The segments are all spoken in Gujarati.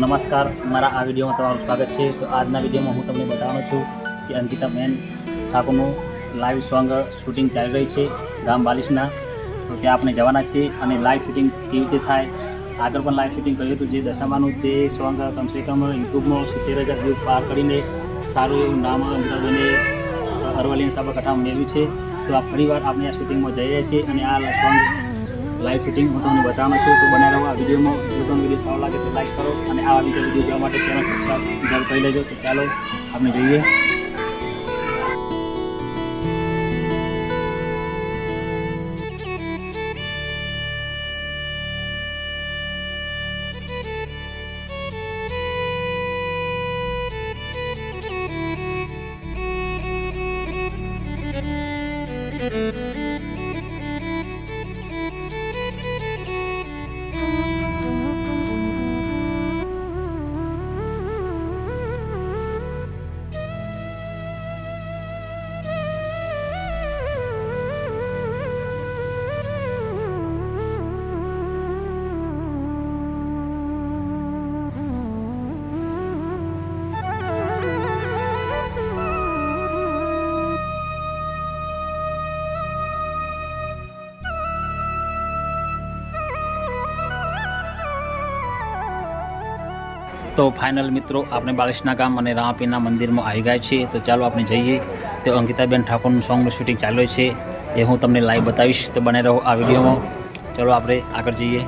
નમસ્કાર, મારા આ વિડીયોમાં તમારું સ્વાગત છે। તો આજના વિડીયોમાં હું તમને બતાવવાનો છું કે અંકિતાબેન ઠાકોરનું લાઈવ સોંગ શૂટિંગ ચાલી રહ્યું છે ગામ બાલિશના। તો ત્યાં આપણે જવાના છીએ અને લાઈવ શૂટિંગ કેવી રીતે થાય, આગળ પણ લાઈવ શૂટિંગ કર્યું હતું જે દશામાનું, તે સોંગ કમસે કમ યુટ્યુબમાં 70,000 વ્યૂ પાર કરીને સારું એવું નામ અંકિતાબેને અરવલ્લી સાબરકાંઠામાં મેળવ્યું છે। તો આ ફરીવાર આપણે આ શૂટિંગમાં જઈ રહ્યા છીએ અને આ સોંગ લાઈવ શૂટિંગ હું તમને બતાવવાનો છું। તો બનાવી રહો આ વિડીયોમાં। જો તમને વિડીયો સારો લાગે તો લાઈક કરો અને આવા બીજા વિડીયો જોવા માટે ચેનલ સબસ્ક્રાઈબ કરી લેજો। તો ચાલો આપણે જોઈએ। તો ફાઇનલ મિત્રો આપણે બાલિશના ગામ અને રામાપીરના મંદિરમાં આવી ગયા છીએ। તો ચાલો આપણે જઈએ। તો અંકિતાબેન ઠાકોરનું સોંગનું શૂટિંગ ચાલુ છે, એ હું તમને લાઈવ બતાવીશ। તો બને રહો આ વિડીયોમાં। ચાલો આપણે આગળ જઈએ।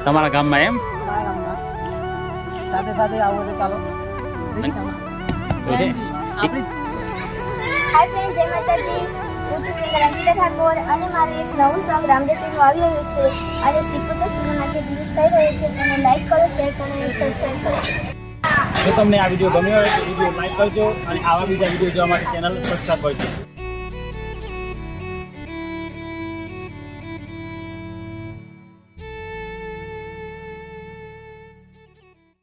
તમારા ગામમાં એમ સાથે સાથે આવો તો ચાલો। હાય ફ્રેન્ડ, જય માતાજી। હું છું સિંગર અંકિતા ઠાકોર અને મારું એક નવું સોંગ રામદેવપીરનું આવી રહ્યું છે અને 70 સ્ટુડિયોમાં જે વ્યૂઝ થઈ રહ્યો છે તેને લાઈક કરો, શેર કરો અને સબસ્ક્રાઈબ કરો। જો તમને આ વિડીયો ગમ્યો હોય તો વિડીયો લાઈક કરજો અને આવા બીજા વિડીયો જોવા માટે ચેનલ સબસ્ક્રાઈબ કરજો.